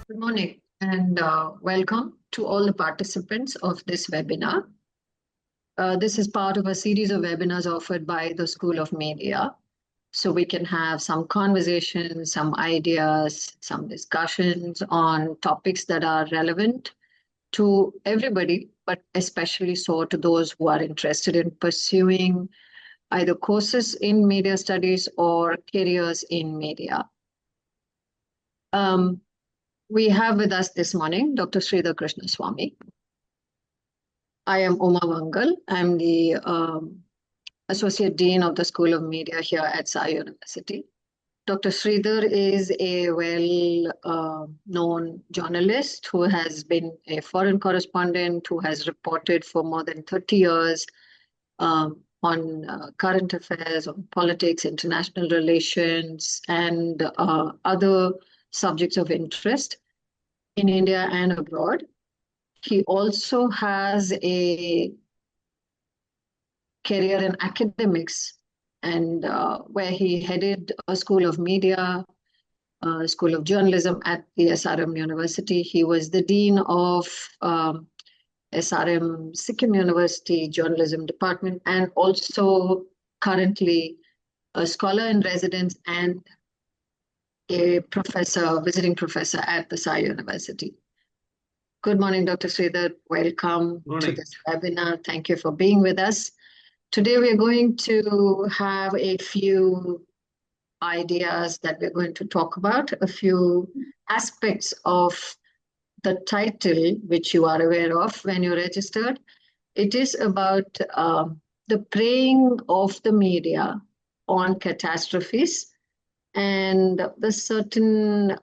Good morning and welcome to all the participants of this webinar. This is part of a series of webinars offered by the School of Media. So we can have some conversations, some ideas, some discussions on topics that are relevant to everybody, but especially so to those who are interested in pursuing either courses in media studies or careers in media. We have with us this morning Dr. Sridhar Swami. I am Uma Vangal. I'm the Associate Dean of the School of Media here at Sai University. Dr. Sridhar is a well-known journalist who has been a foreign correspondent, who has reported for more than 30 years on current affairs, on politics, international relations, and other subjects of interest in India and abroad. He also has a career in academics, and where he headed a school of media, a school of journalism at the SRM University. He was the dean of SRM Sikkim University Journalism Department, and also currently a scholar in residence and a professor, visiting professor at the Sai University. Good morning, Dr. Sridhar. Welcome to this webinar. Thank you for being with us. Today, we're going to have a few ideas that we're going to talk about, a few aspects of the title, which you are aware of when you registered. It is about the preying of the media on catastrophes and the certain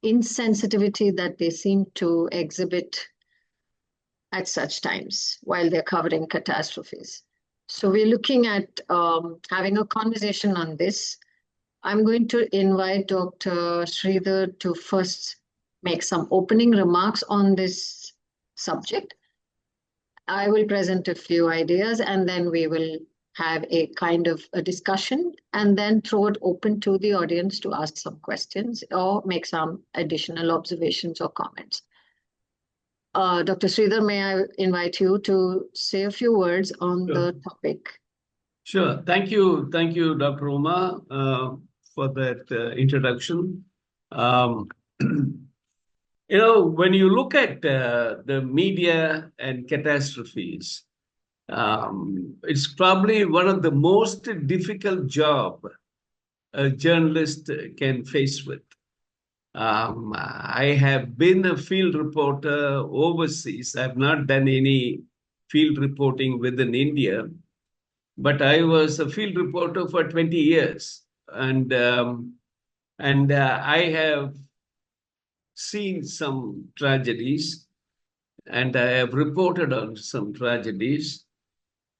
insensitivity that they seem to exhibit at such times while they're covering catastrophes. So we're looking at having a conversation on this. I'm going to invite Dr. Sridhar to first make some opening remarks on this subject. I will present a few ideas and then we will have a kind of a discussion and then throw it open to the audience to ask some questions or make some additional observations or comments. Dr. Sridhar, may I invite you to say a few words on the topic? Sure. Thank you, Dr. Uma, for that introduction. When you look at the media and catastrophes, it's probably one of the most difficult job a journalist can face with. I have been a field reporter overseas. I've not done any field reporting within India, but I was a field reporter for 20 years. And I have seen some tragedies and I have reported on some tragedies.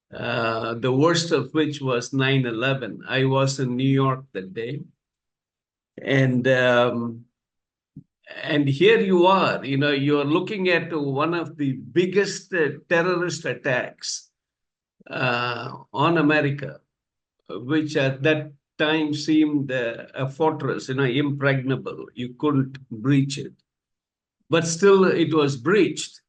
The worst of which was 9/11. I was in New York that day. And here you are, you're looking at one of the biggest terrorist attacks on America, which at that time seemed a fortress, impregnable. You couldn't breach it. But still, it was breached.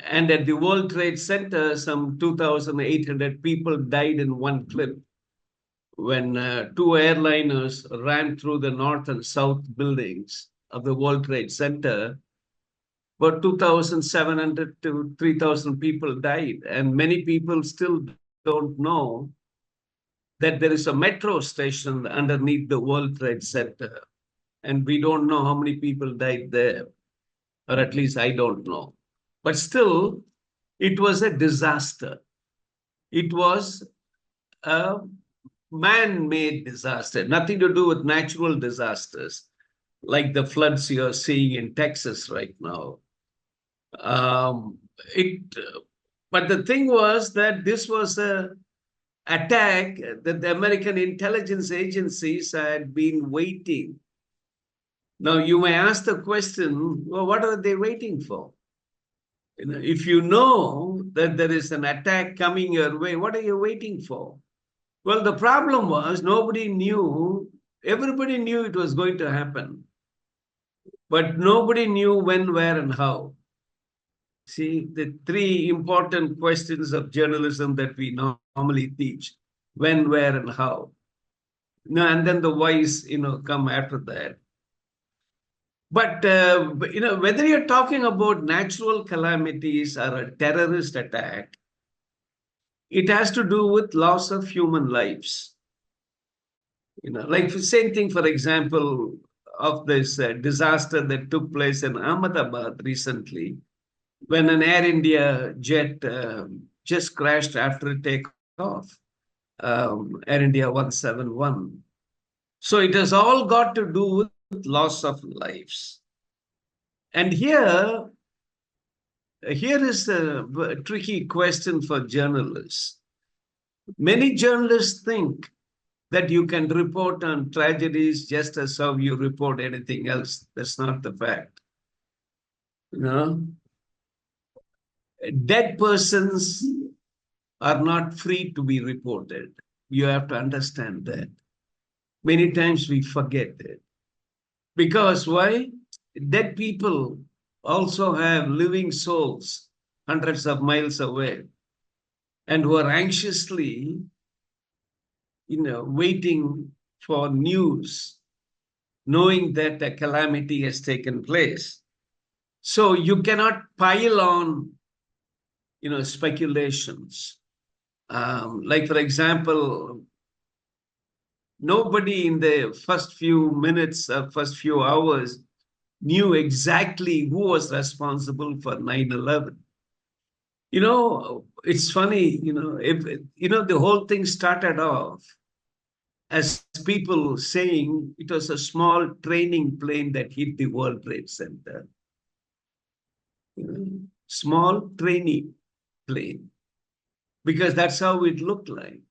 And at the World Trade Center, some 2,800 people died in one clip when two airliners ran through the north and south buildings of the World Trade Center. But 2,700 to 3,000 people died. And many people still don't know that there is a metro station underneath the World Trade Center. And we don't know how many people died there, or at least I don't know. But still, it was a disaster. It was a man-made disaster, nothing to do with natural disasters, like the floods you're seeing in Texas right now. But the thing was that this was an attack that the American intelligence agencies had been waiting. Now, you may ask the question, well, what are they waiting for? If you know that there is an attack coming your way, what are you waiting for? Well, the problem was nobody knew, everybody knew it was going to happen. but nobody knew when, where, and how. See, the three important questions of journalism that we normally teach: when, where, and how. No, and then the whys, come after that. But, whether you're talking about natural calamities or a terrorist attack, it has to do with loss of human lives. Like the same thing, for example, of this disaster that took place in Ahmedabad recently, when an Air India jet just crashed after takeoff, Air India 171. So it has all got to do with loss of lives. And here is a tricky question for journalists. Many journalists think that you can report on tragedies just as how you report anything else. That's not the fact. Dead persons are not free to be reported. You have to understand that. Many times we forget it. Because why? Dead people also have living souls hundreds of miles away and who are anxiously, waiting for news, knowing that a calamity has taken place. So you cannot pile on, speculations. Like, for example, nobody in the first few minutes or first few hours knew exactly who was responsible for 9/11. It's funny, if the whole thing started off as people saying it was a small training plane that hit the World Trade Center. Small training plane, because that's how it looked like.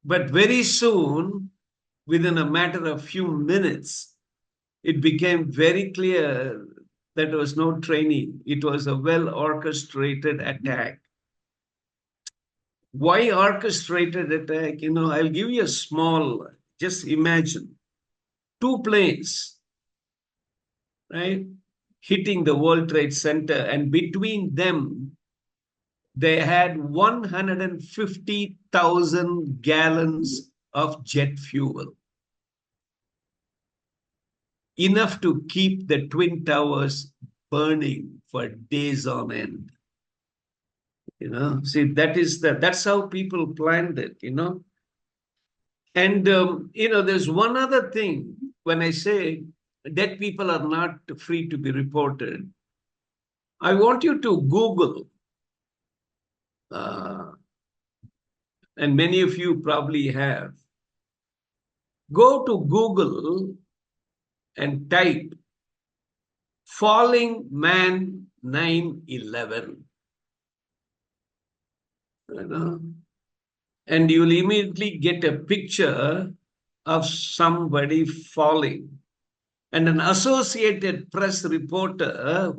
But very soon, within a matter of few minutes, it became very clear that there was no training. It was a well-orchestrated attack. Why orchestrated attack? I'll give you a small, just imagine, two planes, right, hitting the World Trade Center, and between them, they had 150,000 gallons of jet fuel. Enough to keep the Twin Towers burning for days on end. See, that's how people planned it, And, there's one other thing. When I say dead people are not free to be reported, I want you to Google, and many of you probably have. Go to Google and type falling man 9/11. And you'll immediately get a picture of somebody falling. And an Associated Press reporter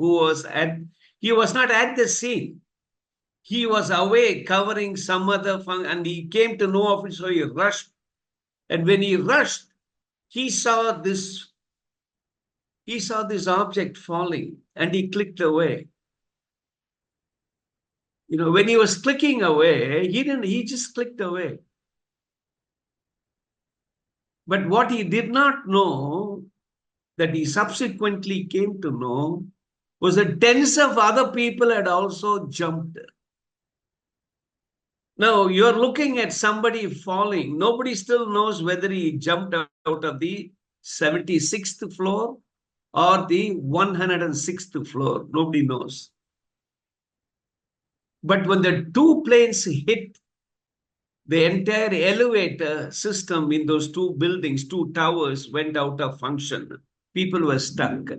he was not at the scene. He was away covering some other function, and he came to know of it, so he rushed. And when he rushed, he saw this object falling, and he clicked away. When he was clicking away, he just clicked away. But what he did not know, that he subsequently came to know, was that tens of other people had also jumped. Now, you're looking at somebody falling. Nobody still knows whether he jumped out of the 76th floor or the 106th floor. Nobody knows. But when the two planes hit, the entire elevator system in those two buildings, two towers, went out of function. People were stuck.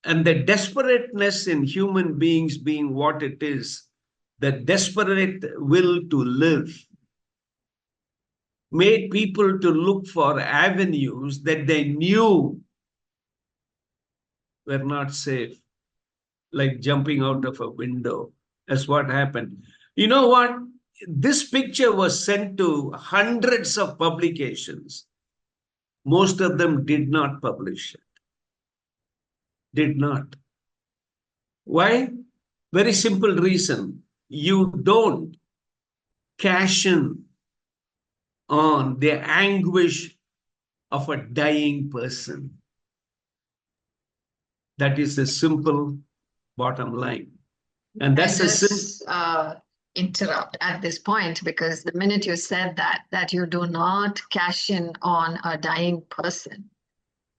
And the desperateness in human beings being what it is, the desperate will to live, made people to look for avenues that they knew were not safe, like jumping out of a window. That's what happened. You know what? This picture was sent to hundreds of publications. most of them did not publish it. Did not. Why? Very simple reason. You don't cash in on the anguish of a dying person. That is the simple bottom line. And that's I a just interrupt at this point, because the minute you said that you do not cash in on a dying person,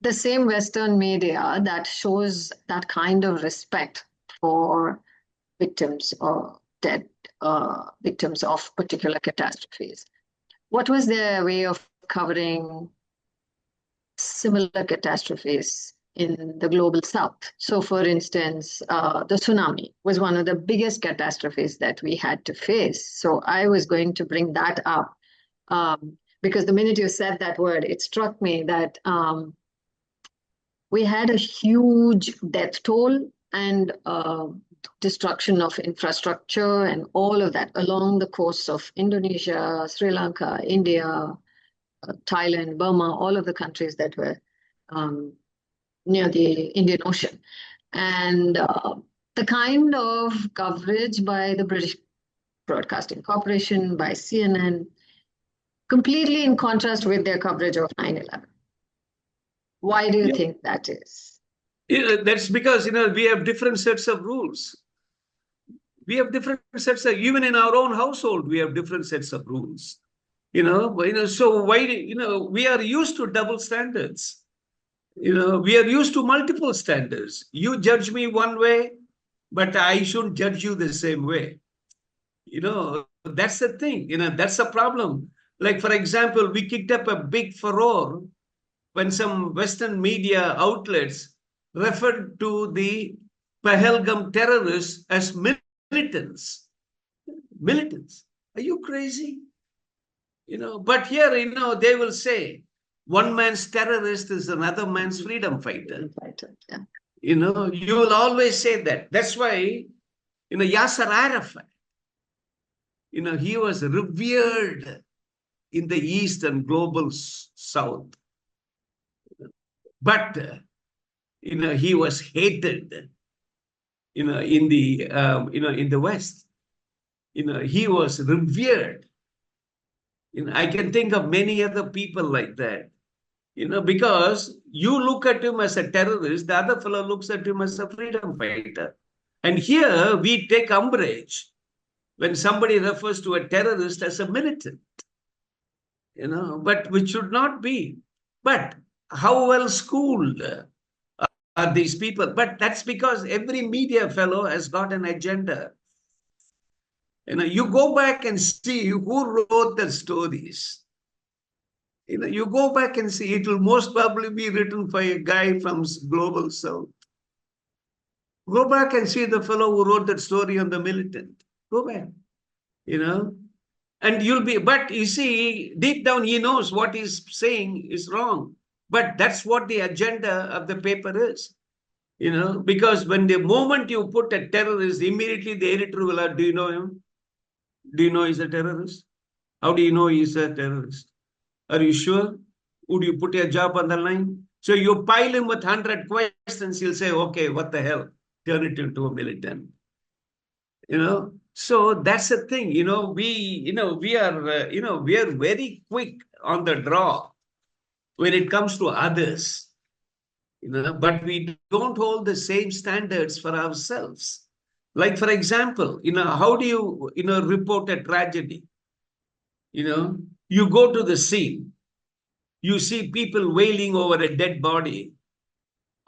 the same Western media that shows that kind of respect for victims or dead victims of particular catastrophes, what was their way of covering similar catastrophes in the global south? So, for instance, the tsunami was one of the biggest catastrophes that we had to face. So, I was going to bring that up because the minute you said that word, it struck me that we had a huge death toll and destruction of infrastructure and all of that along the coasts of Indonesia, Sri Lanka, India, Thailand, Burma, all of the countries that were near the Indian Ocean. And the kind of coverage by the British Broadcasting Corporation, by CNN, completely in contrast with their coverage of 9/11. Why do you think that is? That's because, we have different sets of rules. We have different sets of, even in our own household, we have different sets of rules. So why, we are used to double standards. We are used to multiple standards. You judge me one way, but I shouldn't judge you the same way. That's the thing. That's the problem. Like, for example, we kicked up a big furore when some Western media outlets referred to the Pahalgam terrorists as militants. Militants. Are you crazy? But here, they will say one man's terrorist is another man's freedom fighter. Yeah. You will always say that. That's why, Yasser Arafat, he was revered in the East and global South. But, he was hated, in the West. He was revered. I can think of many other people like that. Because you look at him as a terrorist, the other fellow looks at him as a freedom fighter. And here we take umbrage when somebody refers to a terrorist as a militant, but which should not be. But how well schooled are these people? But that's because every media fellow has got an agenda. You go back and see who wrote the stories. You go back and see, it will most probably be written by a guy from global South. Go back and see the fellow who wrote that story on the militant. Go back, and you'll be, but you see, deep down, he knows what he's saying is wrong. But that's what the agenda of the paper is, because when the moment you put a terrorist, immediately the editor will ask, do you know him? Do you know he's a terrorist? How do you know he's a terrorist? Are you sure? Would you put your job on the line? So you pile him with 100 questions, he'll say, okay, what the hell? Turn it into a militant. So that's the thing. We are very quick on the draw when it comes to others. But we don't hold the same standards for ourselves. Like, for example, how do you, report a tragedy? You go to the scene, you see people wailing over a dead body,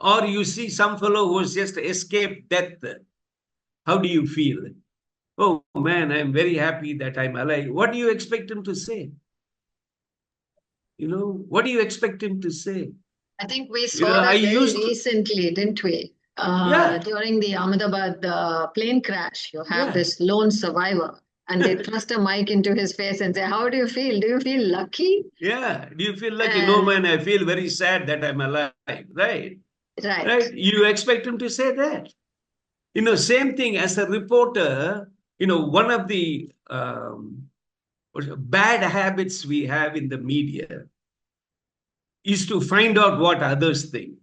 or you see some fellow who has just escaped death. How do you feel? Oh man, I'm very happy that I'm alive. What do you expect him to say? What do you expect him to say? I think we saw that very recently, didn't we? During the Ahmedabad plane crash, you have this lone survivor, and they thrust a mic into his face and say, how do you feel? Do you feel lucky? Yeah. Do you feel lucky? No, man, I feel very sad that I'm alive. Right. Right. You expect him to say that. Same thing as a reporter, one of the bad habits we have in the media is to find out what others think.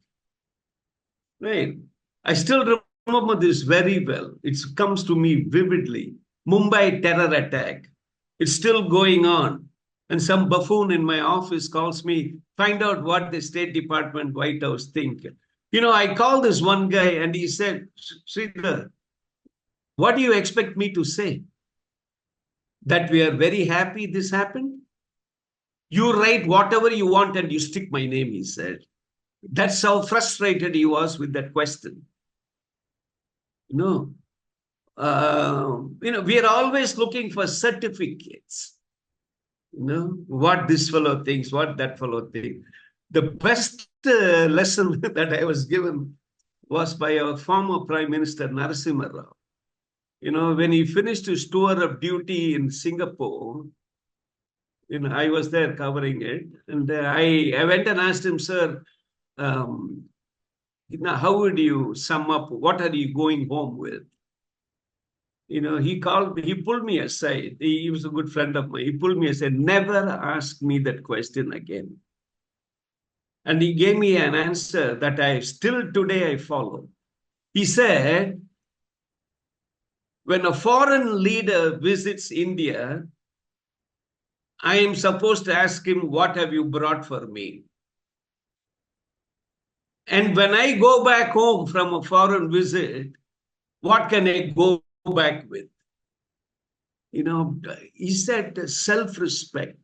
Right? I still remember this very well. It comes to me vividly. Mumbai terror attack. It's still going on. And some buffoon in my office calls me, find out what the State Department, White House think. I called this one guy and he said, Sridhar, what do you expect me to say? That we are very happy this happened? You write whatever you want and you stick my name, he said. That's how frustrated he was with that question. We are always looking for certificates. What this fellow thinks, what that fellow thinks. The best lesson that I was given was by our former Prime Minister Narasimha Rao. When he finished his tour of duty in Singapore, I was there covering it, and I went and asked him, sir, how would you sum up? What are you going home with? He pulled me aside. He was a good friend of mine. He pulled me aside, never ask me that question again. And he gave me an answer that still today I follow. He said, when a foreign leader visits India, I am supposed to ask him, what have you brought for me? And when I go back home from a foreign visit, what can I go back with? He said self-respect.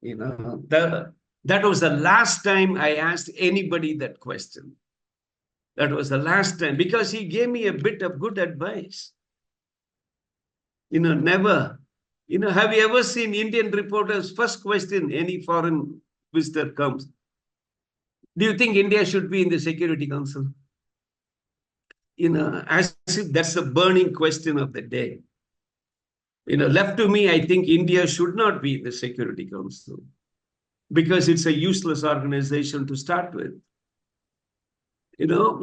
That was the last time I asked anybody that question. That was the last time, because he gave me a bit of good advice. Never. Have you ever seen Indian reporters, first question, any foreign visitor comes, do you think India should be in the Security Council? As if that's the burning question of the day. Left to me, I think India should not be in the Security Council because it's a useless organization to start with.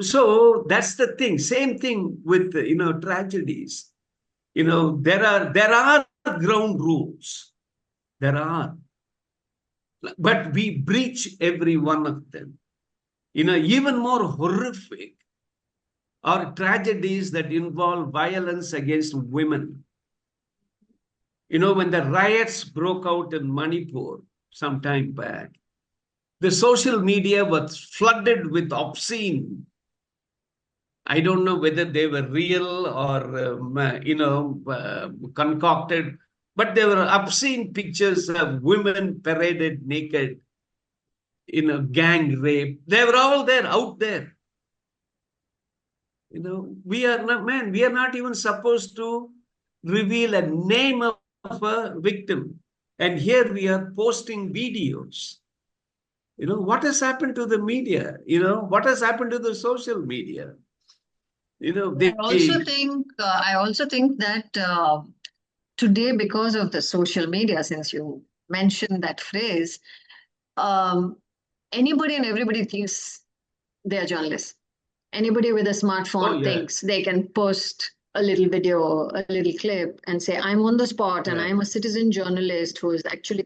So that's the thing. Same thing with, tragedies. There are ground rules. There are. But we breach every one of them. Even more horrific are tragedies that involve violence against women. When the riots broke out in Manipur some time back, the social media was flooded with obscene. I don't know whether they were real or, concocted, but there were obscene pictures of women paraded naked, gang rape. They were all there, out there. We are not even supposed to reveal a name of a victim. And here we are posting videos. What has happened to the media? What has happened to the social media? I also think that today, because of the social media, since you mentioned that phrase, anybody and everybody thinks they're journalists. Anybody with a smartphone thinks they can post a little video, a little clip, and say, I'm on the spot and I'm a citizen journalist who is actually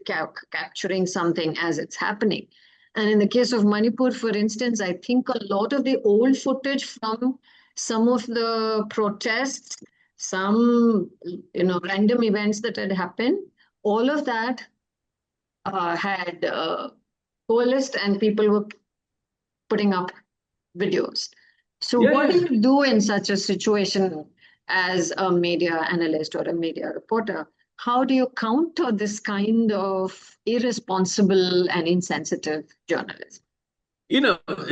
capturing something as it's happening. And in the case of Manipur, for instance, I think a lot of the old footage from some of the protests, some random events that had happened, all of that had coalesced and people were putting up videos. So what do you do in such a situation as a media analyst or a media reporter? How do you counter this kind of irresponsible and insensitive journalism?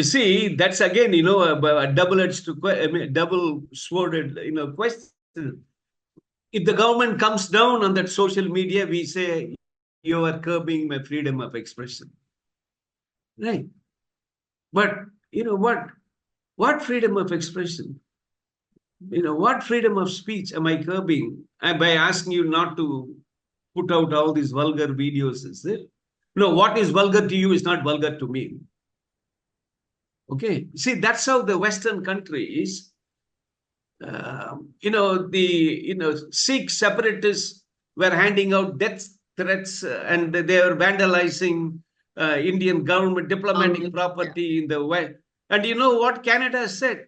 See, that's again, a double-edged, double-sworded, question. If the government comes down on that social media, we say, you are curbing my freedom of expression. Right. But, what freedom of expression? What freedom of speech am I curbing by asking you not to put out all these vulgar videos? Is it? What is vulgar to you is not vulgar to me. Okay. See, that's how the Western countries, Sikh separatists were handing out death threats and they were vandalizing Indian government, diplomatic property in the West. And you know what Canada said?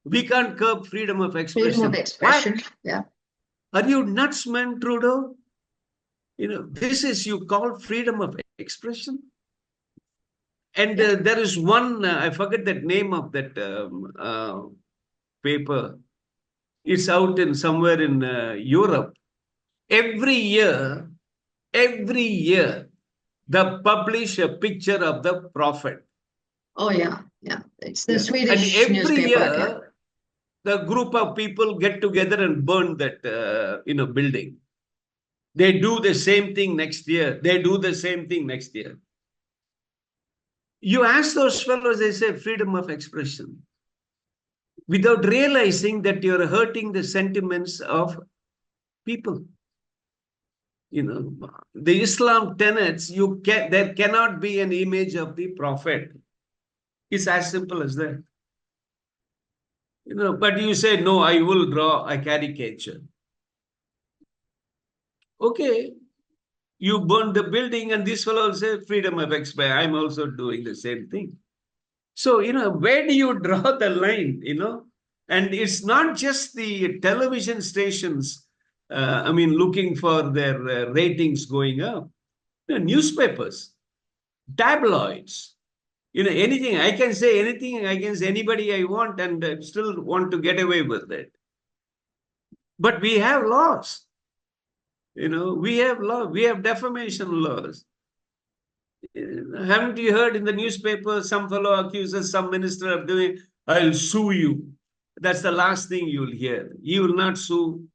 We can't curb freedom of expression. Freedom of expression, What? yeah. Are you nuts, man, Trudeau? This is you call freedom of expression? And there is one, I forget that name of that paper. It's out in somewhere in Europe. Every year, they publish a picture of the prophet. Oh, yeah. It's the And Swedish every newspaper. year, the group of people get together and burn that, building. They do the same thing next year. You ask those fellows, they say freedom of expression, without realizing that you're hurting the sentiments of people. The Islam tenets, there cannot be an image of the prophet. It's as simple as that. But you say, no, I will draw a caricature. Okay, you burn the building, and this fellow will say freedom of expression. I'm also doing the same thing. So, where do you draw the line, And it's not just the television stations, looking for their ratings going up. Newspapers, tabloids, anything. I can say anything against anybody I want and still want to get away with it. But we have laws. We have defamation laws. Haven't you heard in the newspaper some fellow accuses some minister of doing, I'll sue you. That's the last thing you'll hear. He will not sue.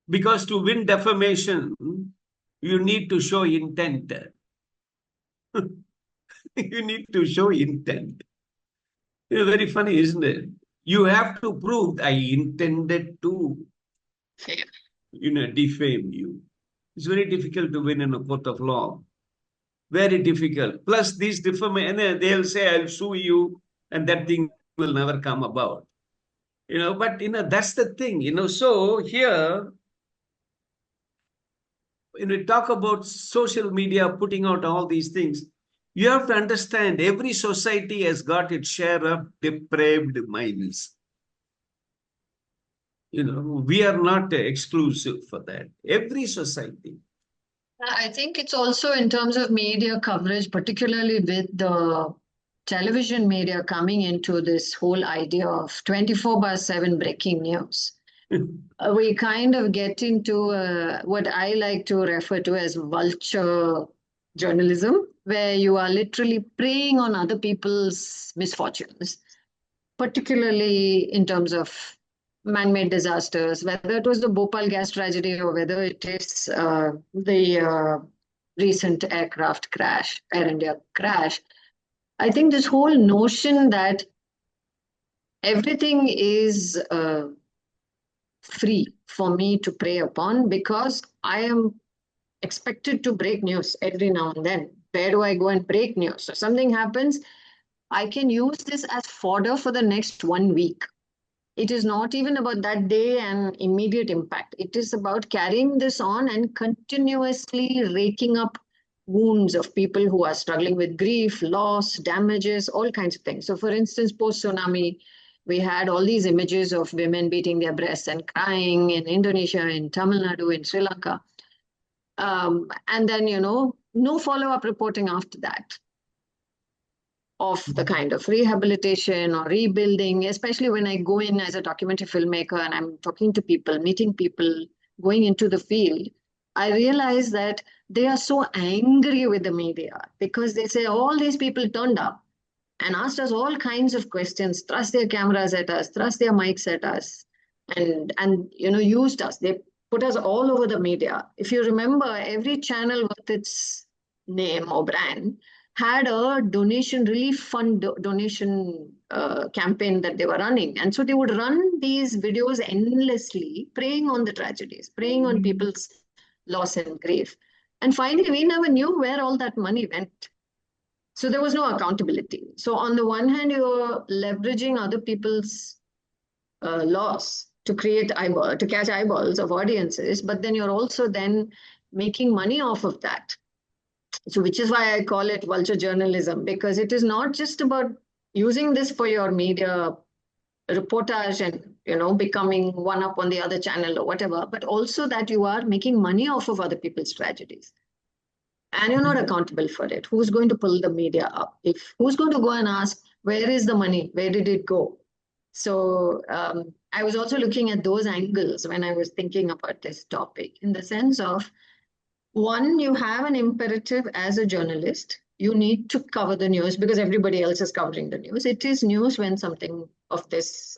Because to win defamation, you need to show intent. You need to show intent. Very funny, isn't it? You have to prove I intended to, defame you. It's very difficult to win in a court of law. Very difficult. Plus, these defamation, they'll say, I'll sue you, and that thing will never come about. But, that's the thing, So here, when we talk about social media putting out all these things, you have to understand every society has got its share of depraved minds. We are not exclusive for that. Every society. I think it's also in terms of media coverage, particularly with the television media coming into this whole idea of 24/7 breaking news. We kind of get into what I like to refer to as vulture journalism, where you are literally preying on other people's misfortunes, particularly in terms of man-made disasters, whether it was the Bhopal gas tragedy or whether it is the recent aircraft crash, Air India crash. I think this whole notion that everything is free for me to prey upon because I am expected to break news every now and then. Where do I go and break news? So something happens, I can use this as fodder for the next 1 week. It is not even about that day and immediate impact. It is about carrying this on and continuously raking up wounds of people who are struggling with grief, loss, damages, all kinds of things. So for instance, post-tsunami, we had all these images of women beating their breasts and crying in Indonesia, in Tamil Nadu, in Sri Lanka. And then, no follow-up reporting after that of the kind of rehabilitation or rebuilding, especially when I go in as a documentary filmmaker and I'm talking to people, meeting people, going into the field, I realize that they are so angry with the media because they say all these people turned up and asked us all kinds of questions, thrust their cameras at us, thrust their mics at us, and used us. They put us all over the media. If you remember, every channel with its name or brand had a donation relief fund donation campaign that they were running. And so they would run these videos endlessly, preying on the tragedies, preying on people's loss and grief. And finally, we never knew where all that money went. So there was no accountability. So on the one hand, you're leveraging other people's loss to catch eyeballs of audiences, but then you're also then making money off of that. So which is why I call it vulture journalism, because it is not just about using this for your media reportage and, becoming one up on the other channel or whatever, but also that you are making money off of other people's tragedies. And you're not accountable for it. Who's going to pull the media up? Who's going to go and ask, where is the money? Where did it go? So I was also looking at those angles when I was thinking about this topic, in the sense of, one, you have an imperative as a journalist. You need to cover the news because everybody else is covering the news. It is news when something of this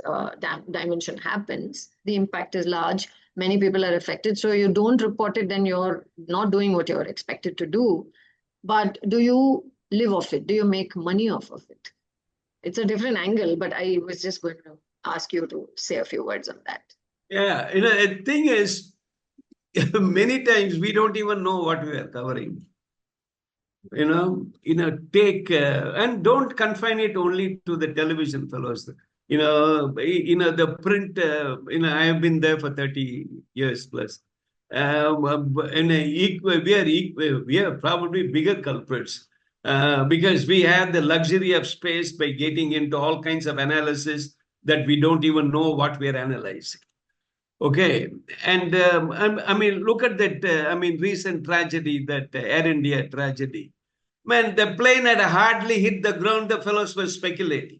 dimension happens. The impact is large. Many people are affected. So you don't report it, then you're not doing what you're expected to do. But do you live off it? Do you make money off of it? It's a different angle, but I was just going to ask you to say a few words on that. Yeah, the thing is, many times we don't even know what we are covering. Take and don't confine it only to the television fellows. The print. I have been there for 30 years plus. We are probably bigger culprits because we have the luxury of space by getting into all kinds of analysis that we don't even know what we are analyzing. Okay, and look at that. Recent tragedy, that Air India tragedy. Man, the plane had hardly hit the ground. The fellows were speculating.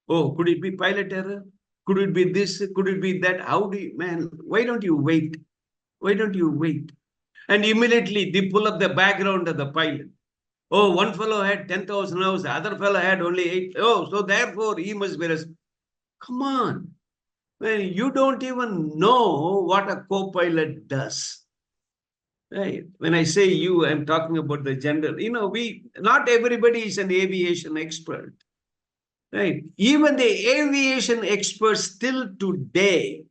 Oh, could it be pilot error? Could it be this? Could it be that? Why don't you wait? Why don't you wait? And immediately they pull up the background of the pilot. Oh, one fellow had 10,000 hours, the other fellow had only 8. Oh, so therefore he must be. Come on. Well, you don't even know what a co-pilot does. Right. When I say you, I'm talking about the gender. Not everybody is an aviation expert. Right. Even the aviation experts still today,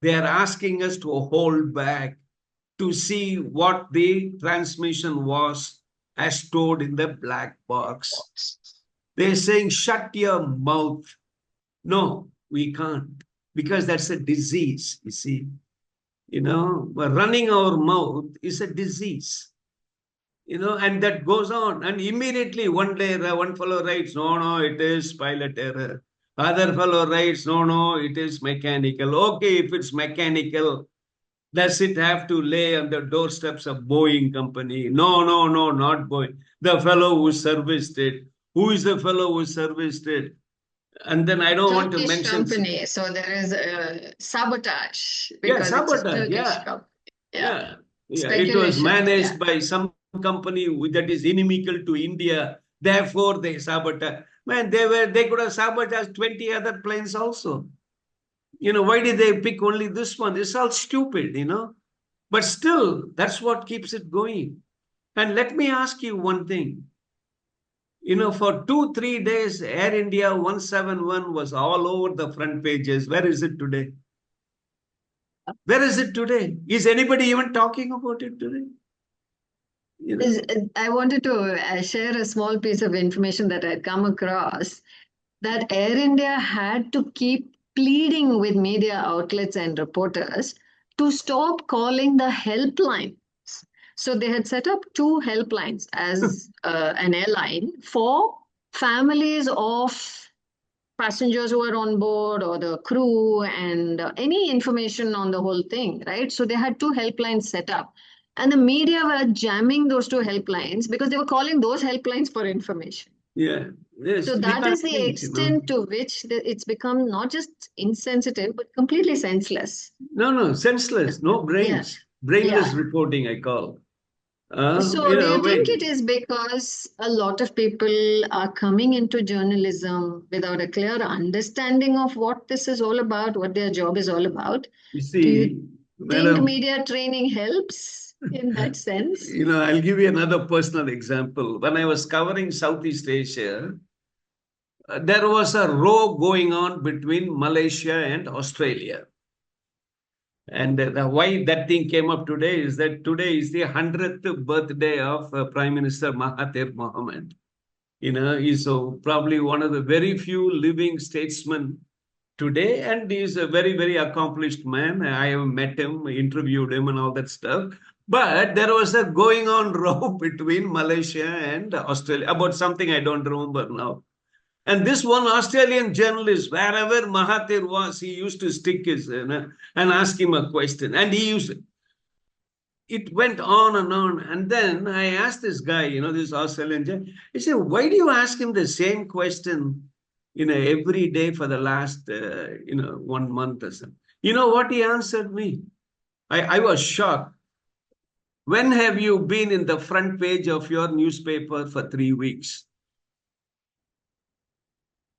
they are asking us to hold back to see what the transmission was as stored in the black box. They're saying, shut your mouth. No, we can't, because that's a disease, you see. Running our mouth is a disease, and that goes on. And immediately one day, one fellow writes, no, it is pilot error. Other fellow writes, no, it is mechanical. Okay, if it's mechanical, does it have to lay on the doorsteps of Boeing company? No, not Boeing. The fellow who serviced it. Who is the fellow who serviced it? And then I don't want to Turkish mention company. So there is a sabotage because sabotage. It's a Turkish company. Yeah. It was managed by some company that is inimical to India. Therefore, they sabotage. Man, they could have sabotaged 20 other planes also. Why did they pick only this one? It's all stupid, But still, that's what keeps it going. And let me ask you one thing. For 2-3 days, Air India 171 was all over the front pages. Where is it today? Where is it today? Is anybody even talking about it today? I wanted to share a small piece of information that I'd come across, that Air India had to keep pleading with media outlets and reporters to stop calling the helpline. So they had set up 2 helplines as an airline for families of passengers who are on board or the crew and any information on the whole thing, right? So they had 2 helplines set up. And the media were jamming those 2 helplines because they were calling those helplines for information. Yeah. Yes, so that is the extent to which it's become not just insensitive, but completely senseless. No, senseless. No brains. Brainless reporting, I call. So do you think it is because a lot of people are coming into journalism without a clear understanding of what this is all about, what their job is all about? You see, do you think media training helps in that sense? I'll give you another personal example. When I was covering Southeast Asia, there was a row going on between Malaysia and Australia. And why that thing came up today is that today is the 100th birthday of Prime Minister Mahathir Mohamad. He's probably one of the very few living statesmen today, and he's a very, very accomplished man. I have met him, interviewed him and all that stuff. But there was a going on row between Malaysia and Australia about something I don't remember now. And this one Australian journalist, wherever Mahathir was, he used to stick his, and ask him a question. And he used, it went on and on. And then I asked this guy, this Australian guy, he said, why do you ask him the same question, every day for the last, 1 month or something? You know what he answered me? I was shocked. When have you been in the front page of your newspaper for 3 weeks?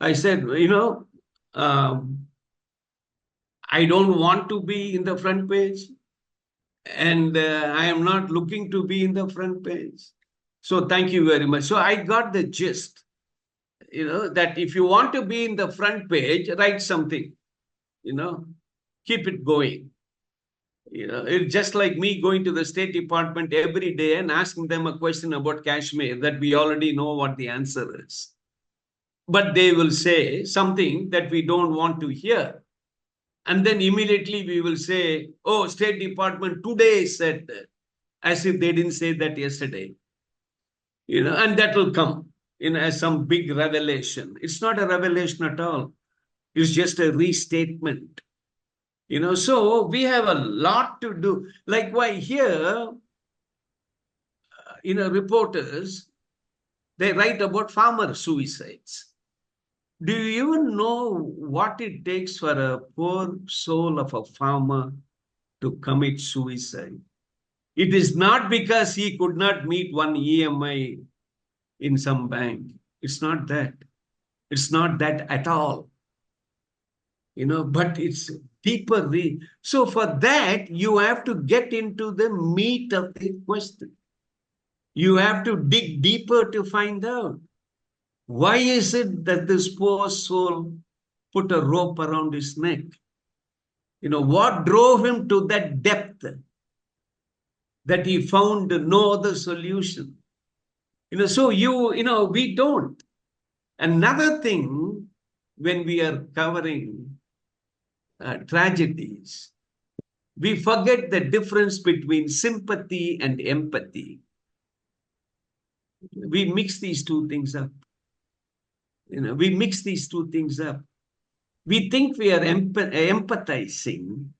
I said, I don't want to be in the front page, and I am not looking to be in the front page. So thank you very much. So I got the gist, that if you want to be in the front page, write something, keep it going. It's just like me going to the State Department every day and asking them a question about Kashmir that we already know what the answer is. But they will say something that we don't want to hear. And then immediately we will say, oh, State Department today said that, as if they didn't say that yesterday. And that will come as some big revelation. It's not a revelation at all. It's just a restatement. So we have a lot to do. Like why here, reporters, they write about farmer suicides. Do you even know what it takes for a poor soul of a farmer to commit suicide? It is not because he could not meet one EMI in some bank. It's not that. It's not that at all. But it's deeper. So for that, you have to get into the meat of the question. You have to dig deeper to find out. Why is it that this poor soul put a rope around his neck? What drove him to that depth that he found no other solution? So we don't. Another thing, when we are covering tragedies, we forget the difference between sympathy and empathy. We mix these two things up. We mix these two things up. We think we are empathizing,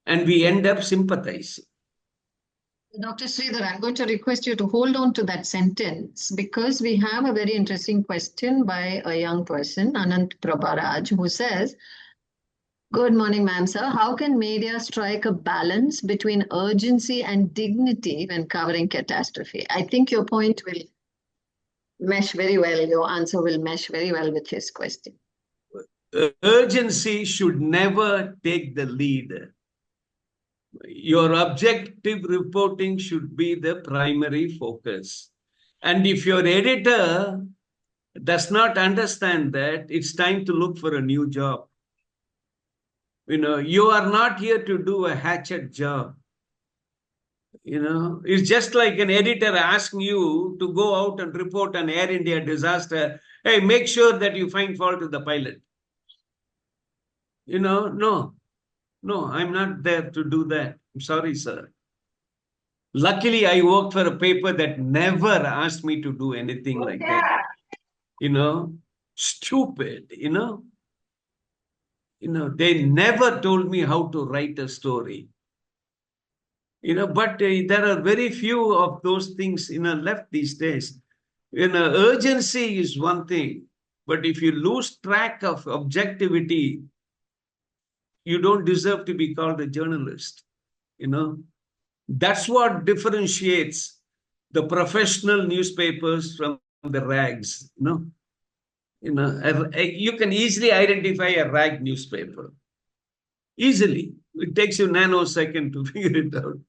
and we end up sympathizing. Dr. Sridhar, I'm going to request you to hold on to that sentence because we have a very interesting question by a young person, Anant Prabharaj, who says, good morning, ma'am, sir. How can media strike a balance between urgency and dignity when covering catastrophe? I think your point will mesh very well. Your answer will mesh very well with his question. Urgency should never take the lead. Your objective reporting should be the primary focus. And if your editor does not understand that, it's time to look for a new job. You are not here to do a hatchet job. It's just like an editor asking you to go out and report an Air India disaster. Hey, make sure that you find fault with the pilot. No, I'm not there to do that. I'm sorry, sir. Luckily, I worked for a paper that never asked me to do anything like that. Stupid, they never told me how to write a story. But there are very few of those things, left these days. Urgency is one thing, but if you lose track of objectivity, you don't deserve to be called a journalist. That's what differentiates the professional newspapers from the rags. You can easily identify a rag newspaper. Easily. It takes you nanosecond to figure it out.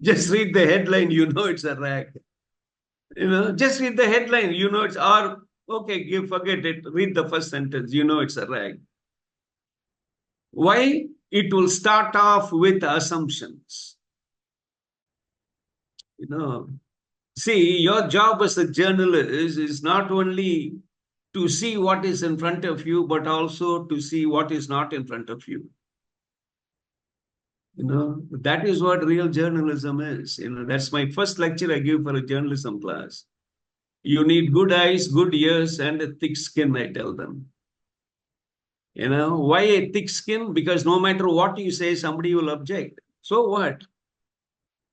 Just read the headline, it's a rag. Just read the headline, it's, or, okay, forget it, read the first sentence, it's a rag. Why? It will start off with assumptions. See, your job as a journalist is not only to see what is in front of you, but also to see what is not in front of you. That is what real journalism is. That's my first lecture I give for a journalism class. You need good eyes, good ears, and a thick skin, I tell them. Why a thick skin? Because no matter what you say, somebody will object. So what?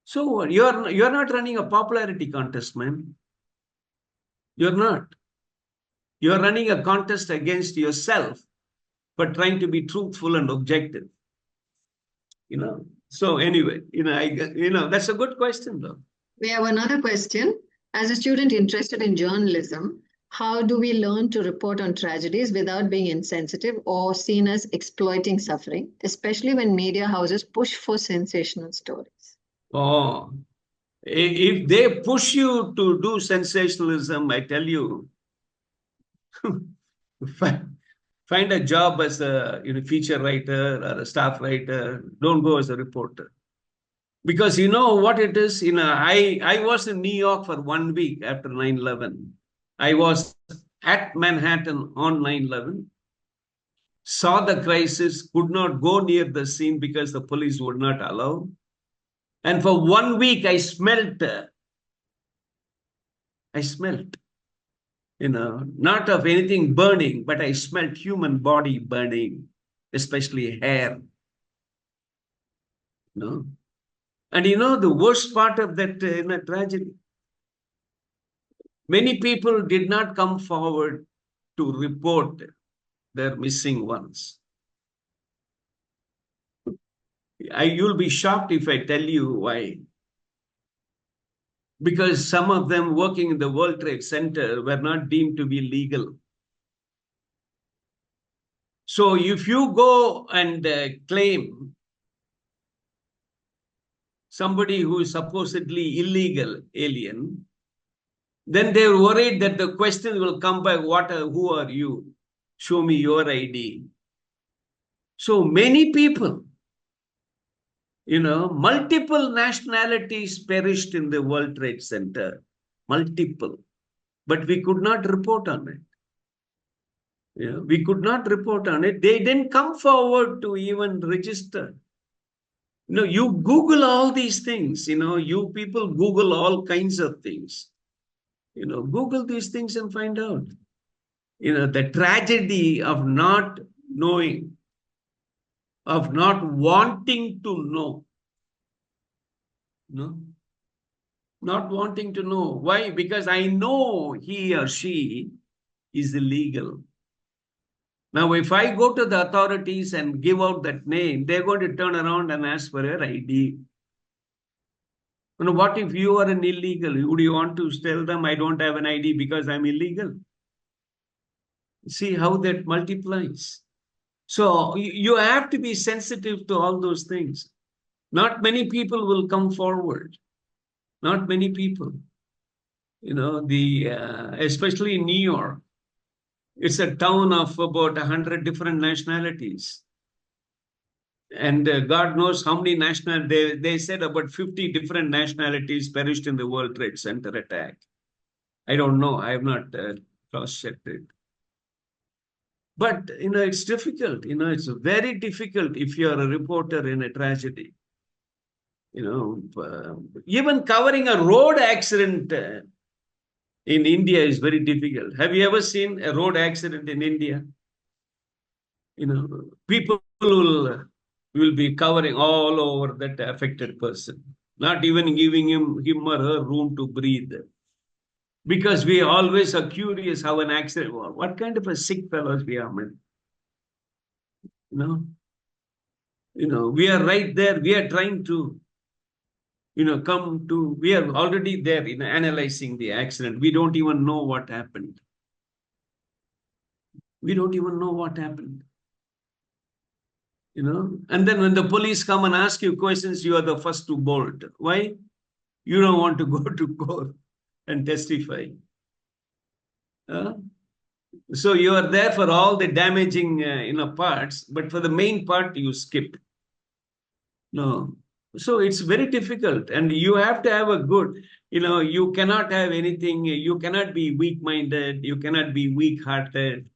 So what? You're not running a popularity contest, man. You're not. You're running a contest against yourself, but trying to be truthful and objective. So anyway, that's a good question, though. We have another question. As a student interested in journalism, how do we learn to report on tragedies without being insensitive or seen as exploiting suffering, especially when media houses push for sensational stories? Oh, if they push you to do sensationalism, I tell you, find a job as a feature writer or a staff writer. Don't go as a reporter. Because you know what it is? I was in New York for 1 week after 9/11. I was at Manhattan on 9/11, saw the crisis, could not go near the scene because the police would not allow. And for 1 week, I smelt, not of anything burning, but I smelt human body burning, especially hair. And the worst part of that tragedy, many people did not come forward to report their missing ones. You'll be shocked if I tell you why. Because some of them working in the World Trade Center were not deemed to be legal. So if you go and claim somebody who is supposedly illegal alien, then they're worried that the question will come back, who are you? Show me your ID. So many people, multiple nationalities perished in the World Trade Center. Multiple. But we could not report on it. We could not report on it. They didn't come forward to even register. You Google all these things. You people Google all kinds of things. Google these things and find out. The tragedy of not knowing, of not wanting to know. Not wanting to know. Why? Because I know he or she is illegal. Now, if I go to the authorities and give out that name, they're going to turn around and ask for your ID. What if you are an illegal? Would you want to tell them I don't have an ID because I'm illegal? See how that multiplies. So you have to be sensitive to all those things. Not many people will come forward. Not many people. Especially in New York, it's a town of about 100 different nationalities. And God knows how many they said about 50 different nationalities perished in the World Trade Center attack. I don't know. I have not cross-checked it. But, it's difficult. It's very difficult if you're a reporter in a tragedy. Even covering a road accident in India is very difficult. Have you ever seen a road accident in India? People will be covering all over that affected person, not even giving him or her room to breathe. Because we always are curious how an accident was. What kind of a sick fellows we are, man? We are right there. We are trying to, we are already there in analyzing the accident. We don't even know what happened. We don't even know what happened. And then when the police come and ask you questions, you are the first to bolt. Why? You don't want to go to court and testify. So you are there for all the damaging parts, but for the main part, you skip. No. So it's very difficult. And you have to have a good, you cannot have anything, you cannot be weak-minded, you cannot be weak-hearted.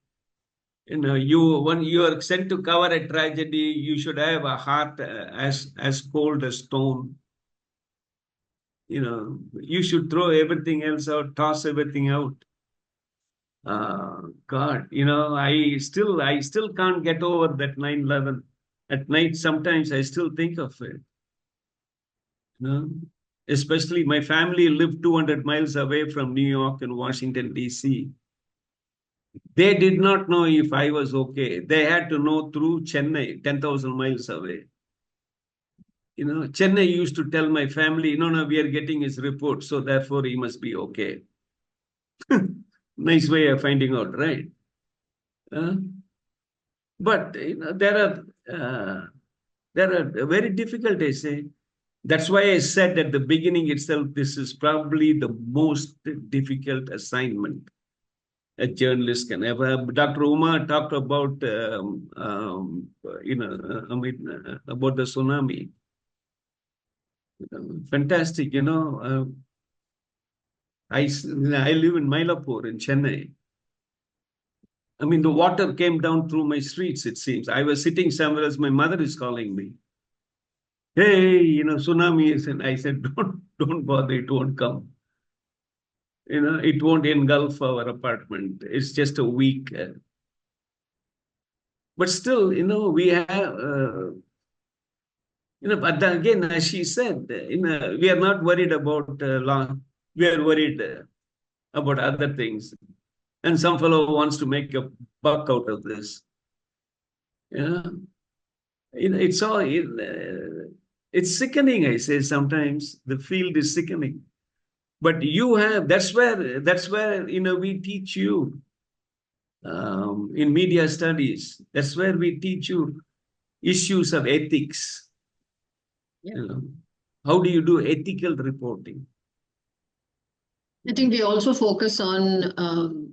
When you are sent to cover a tragedy, you should have a heart as cold as stone. You should throw everything else out, toss everything out. God, I still can't get over that 9/11. At night, sometimes I still think of it. You know, Especially my family lived 200 miles away from New York and Washington, D.C. They did not know if I was okay. They had to know through Chennai, 10,000 miles away. Chennai used to tell my family, no, we are getting his report, so therefore he must be okay. Nice way of finding out, right? Uh, but there are very difficult essays. That's why I said at the beginning itself, this is probably the most difficult assignment a journalist can ever have. Dr. Uma talked about, about the tsunami. Fantastic, I live in Mylapore in Chennai. I mean, the water came down through my streets, it seems. I was sitting somewhere else, my mother is calling me. Hey, tsunami is, and I said, don't bother, it won't come. It won't engulf our apartment. It's just a week. But still, we have, but then again, as she said, we are not worried about long. We are worried about other things. And some fellow wants to make a buck out of this. It's all, it's sickening, I say sometimes. The field is sickening. But that's where, we teach you in media studies. That's where we teach you issues of ethics. How do you do ethical reporting? I think we also focus on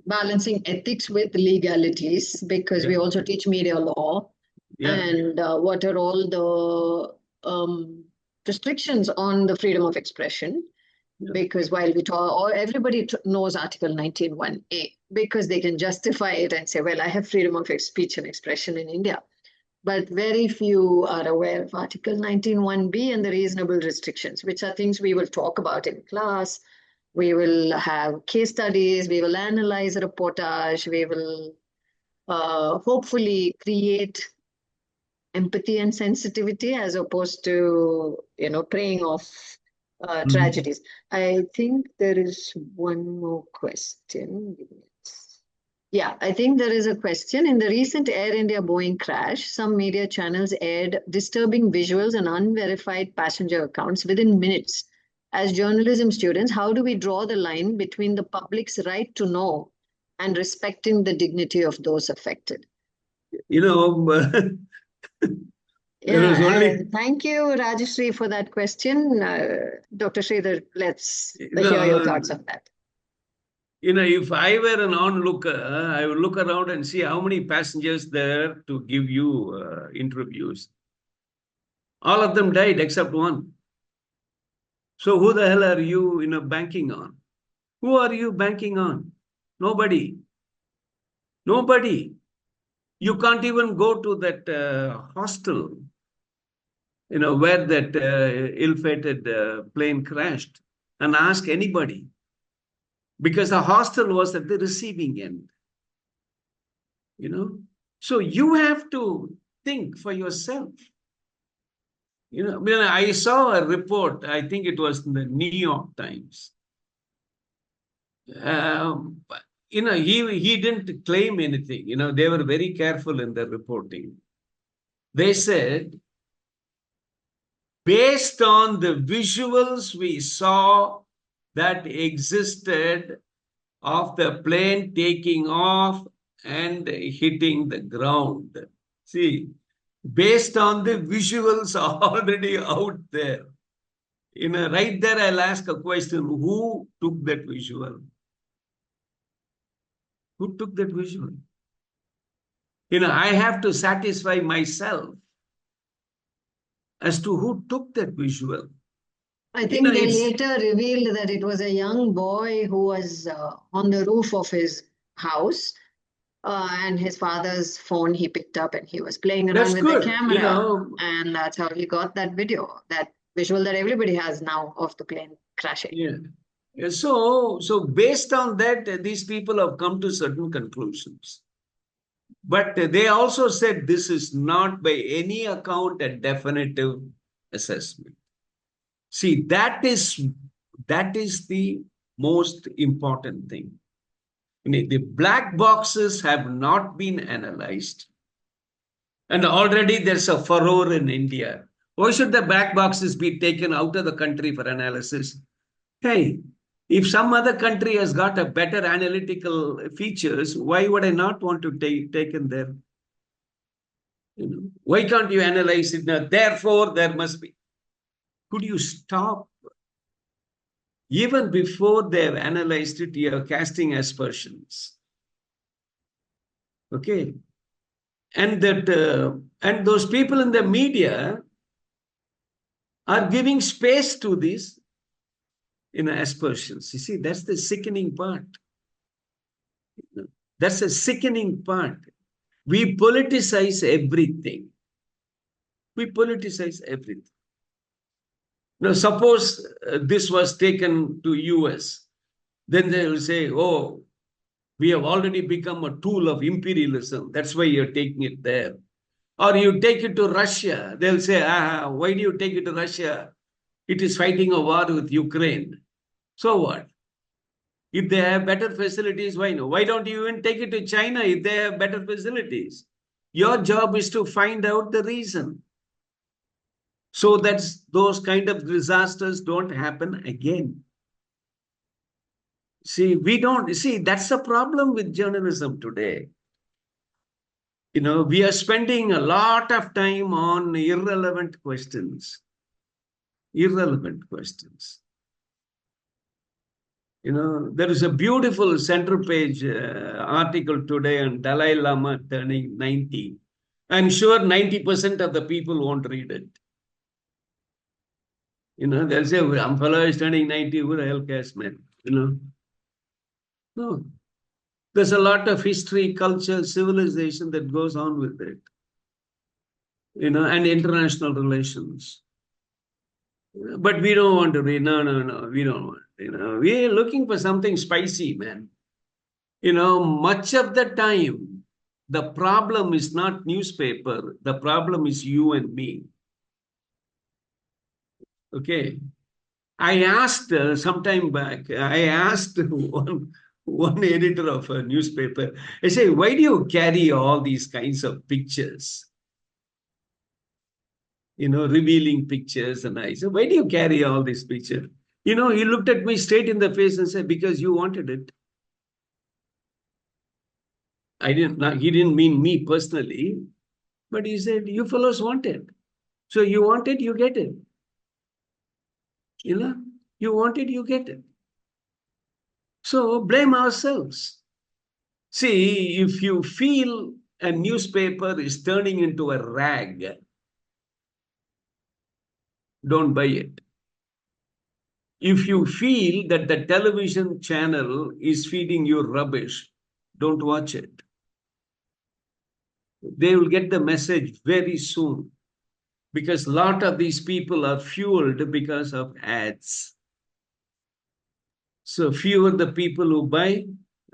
balancing ethics with legalities, because we also teach media law and what are all the restrictions on the freedom of expression. Because while we talk, everybody knows Article 19(1)(a), because they can justify it and say, well, I have freedom of speech and expression in India. But very few are aware of Article 19(1)(b) and the reasonable restrictions, which are things we will talk about in class. We will have case studies, we will analyze a reportage, we will hopefully create empathy and sensitivity as opposed to, preying off tragedies. I think there is one more question. Yeah, I think there is a question. In the recent Air India Boeing crash, some media channels aired disturbing visuals and unverified passenger accounts within minutes. As journalism students, how do we draw the line between the public's right to know and respecting the dignity of those affected? Thank you, Rajeshri, for that question. Dr. Sridhar, let's hear your thoughts on that. If I were an onlooker, I would look around and see how many passengers there to give you interviews. All of them died except one. So who the hell are you, banking on? Who are you banking on? Nobody. Nobody. You can't even go to that hostel, where that ill-fated plane crashed, and ask anybody. Because the hostel was at the receiving end. So you have to think for yourself. I saw a report, I think it was in the New York Times. He didn't claim anything. They were very careful in their reporting. They said, based on the visuals we saw that existed of the plane taking off and hitting the ground. See, based on the visuals already out there, right there, I'll ask a question: who took that visual? Who took that visual? I have to satisfy myself as to who took that visual. I think they later revealed that it was a young boy who was on the roof of his house, And his father's phone he picked up and he was playing around That's with the good. camera. And that's how he got that video, that visual that everybody has now of the plane crashing. Yeah. So based on that, these people have come to certain conclusions. But they also said this is not by any account a definitive assessment. See, that is the most important thing. The black boxes have not been analyzed. And already there's a furor in India. Why should the black boxes be taken out of the country for analysis? Hey, if some other country has got a better analytical features, why would I not want to take in there? Why can't you analyze it now? Therefore, there must be. Could you stop? Even before they've analyzed it, you're casting aspersions. Okay. And and those people in the media are giving space to these aspersions. You see, that's the sickening part. That's a sickening part. We politicize everything. We politicize everything. Now, suppose this was taken to US, then they will say, oh, we have already become a tool of imperialism. That's why you're taking it there. Or you take it to Russia, they'll say, why do you take it to Russia? It is fighting a war with Ukraine. So what? If they have better facilities, why no? Why don't you even take it to China if they have better facilities? Your job is to find out the reason, so that those kind of disasters don't happen again. See, that's a problem with journalism today. We are spending a lot of time on irrelevant questions. Irrelevant questions. There is a beautiful center page article today on Dalai Lama turning 90. I'm sure 90% of the people won't read it. They'll say, I'm fellow is turning 90, who the hell cares, man? No. There's a lot of history, culture, civilization that goes on with it. And international relations. But we don't want to read. No, we don't want. We're looking for something spicy, man. Much of the time, the problem is not newspaper. The problem is you and me. Okay. I asked some time back, I asked one editor of a newspaper, I say, why do you carry all these kinds of pictures? Revealing pictures. And I said, why do you carry all these pictures? He looked at me straight in the face and said, because you wanted it. He didn't mean me personally, but he said, you fellows want it. So you want it, you get it. You want it, you get it. So blame ourselves. See, if you feel a newspaper is turning into a rag, don't buy it. If you feel that the television channel is feeding you rubbish, don't watch it. They will get the message very soon, because a lot of these people are fueled because of ads. So fewer the people who buy,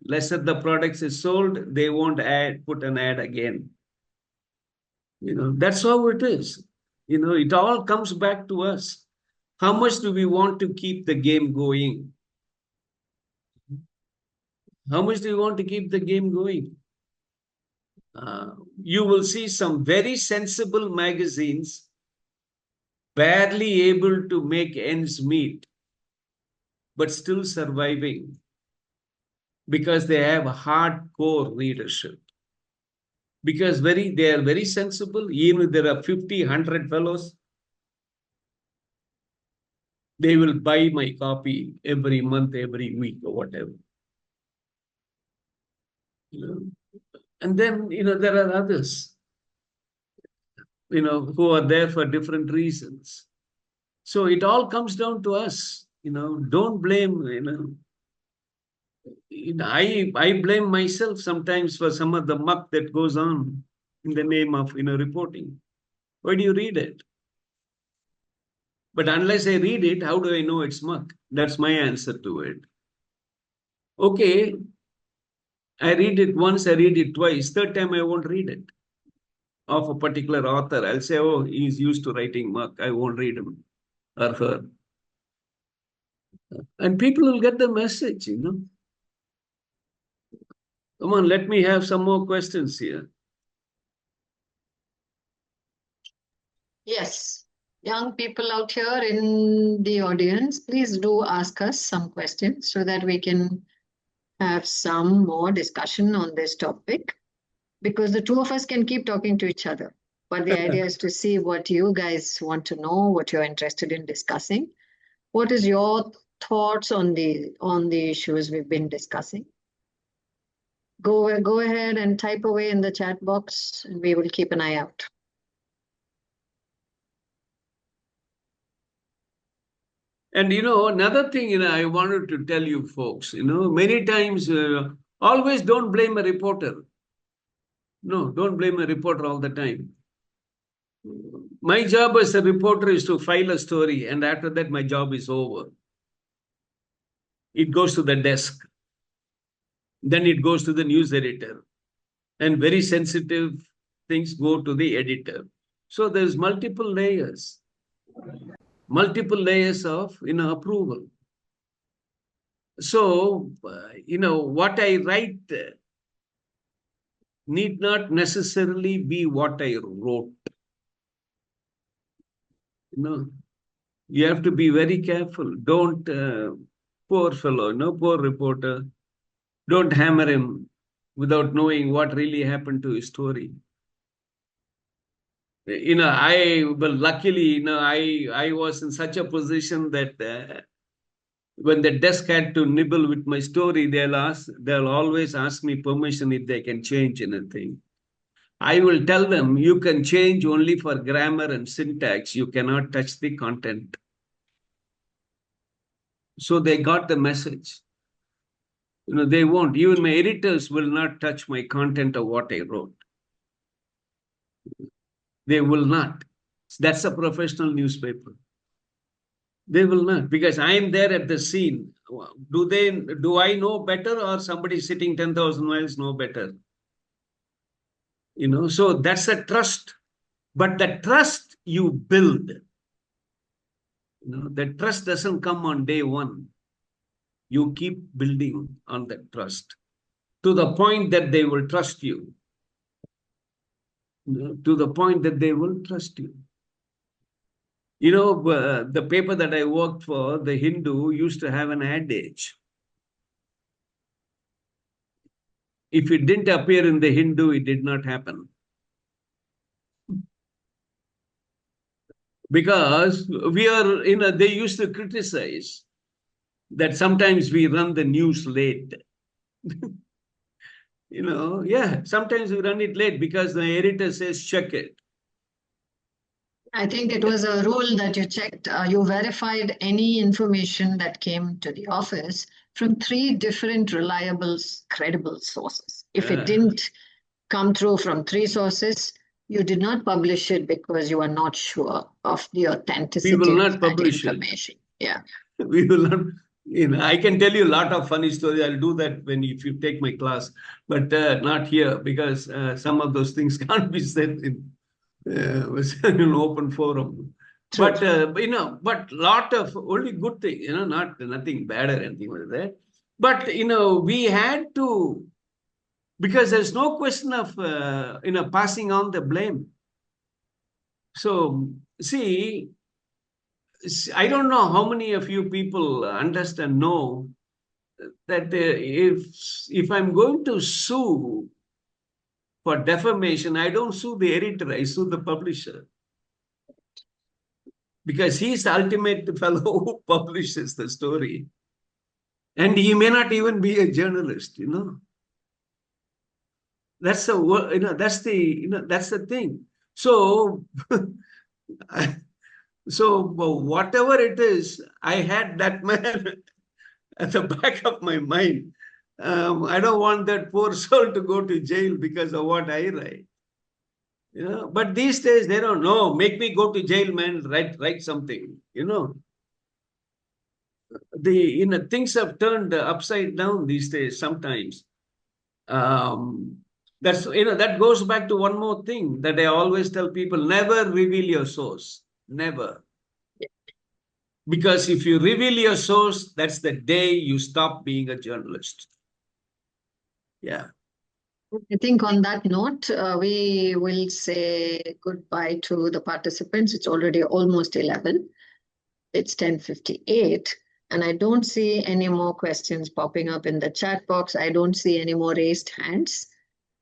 lesser the products is sold, they won't put an ad again. That's how it is. It all comes back to us. How much do we want to keep the game going? How much do you want to keep the game going? You will see some very sensible magazines barely able to make ends meet, but still surviving because they have a hardcore readership. Because they are very sensible, even if there are 50, 100 fellows, they will buy my copy every month, every week, or whatever. And then, there are others, who are there for different reasons. So it all comes down to us, don't blame, I blame myself sometimes for some of the muck that goes on in the name of reporting. Why do you read it? But unless I read it, how do I know it's muck? That's my answer to it. Okay, I read it once, I read it twice. Third time, I won't read it. Of a particular author, I'll say, oh, he's used to writing muck. I won't read him or her. And people will get the message. Come on, let me have some more questions here. Yes. Young people out here in the audience, please do ask us some questions so that we can have some more discussion on this topic, because the two of us can keep talking to each other. But the idea is to see what you guys want to know, what you're interested in discussing. What is your thoughts on the issues we've been discussing? Go ahead and type away in the chat box, and we will keep an eye out. And another thing I wanted to tell you folks, many times always don't blame a reporter. No, don't blame a reporter all the time. My job as a reporter is to file a story, and after that, my job is over. It goes to the desk. Then it goes to the news editor. And very sensitive things go to the editor. So there's multiple layers of approval. So what I write need not necessarily be what I wrote. You have to be very careful. Don't poor fellow, poor reporter, don't hammer him without knowing what really happened to his story. Luckily, I was in such a position that when the desk had to nibble with my story, they'll always ask me permission if they can change anything. I will tell them, you can change only for grammar and syntax. You cannot touch the content. So they got the message. They won't. Even my editors will not touch my content of what I wrote. They will not. That's a professional newspaper. They will not, because I am there at the scene. Do I know better, or somebody sitting 10,000 miles know better? So that's a trust. But the trust you build, the trust doesn't come on day one. You keep building on that trust to the point that they will trust you. To the point that they will trust you. The paper that I worked for, the Hindu, used to have an adage. If it didn't appear in the Hindu, it did not happen. Because they used to criticize that sometimes we run the news late. Sometimes we run it late because the editor says, check it. I think it was a rule that you checked, you verified any information that came to the office from 3 different reliable, credible sources. If it didn't come through from 3 sources, you did not publish it because you are not sure of the authenticity of that information. Yeah. We will not. I can tell you a lot of funny stories. I'll do that if you take my class, but not here, because some of those things can't be said in an open forum. True. But lot of only good things, nothing bad or anything like that. But we had to, because there's no question of passing on the blame. So see, I don't know how many of you people understand, know that if I'm going to sue for defamation, I don't sue the editor, I sue the publisher. Because he's the ultimate fellow who publishes the story. And he may not even be a journalist, That's the thing. So So whatever it is, I had that man at the back of my mind. I don't want that poor soul to go to jail because of what I write. But these days they don't know. Make me go to jail, man. Write something. Things have turned upside down these days. Sometimes that goes back to one more thing that I always tell people: never reveal your source. Never. Because if you reveal your source, that's the day you stop being a journalist. Yeah. I think on that note, we will say goodbye to the participants. It's already almost 11. It's 10:58, and I don't see any more questions popping up in the chat box. I don't see any more raised hands.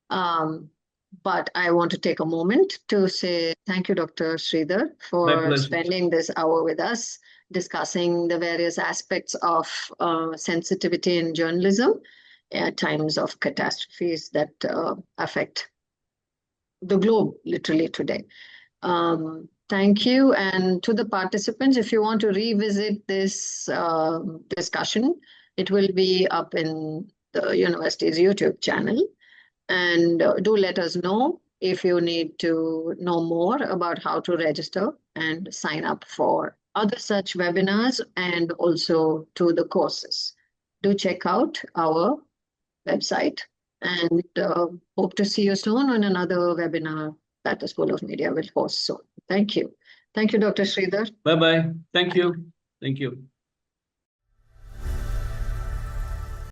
But I want to take a moment to say thank you, Dr. Sridhar, for spending this hour with us, discussing the various aspects of sensitivity in journalism at times of catastrophes that affect the globe literally today. Thank you. And to the participants, if you want to revisit this discussion, it will be up in the university's YouTube channel. And do let us know if you need to know more about how to register and sign up for other such webinars and also to the courses. Do check out our website and hope to see you soon on another webinar that the School of Media will host soon. Thank you. Thank you, Dr. Sridhar. Bye-bye. Thank you. Thank you.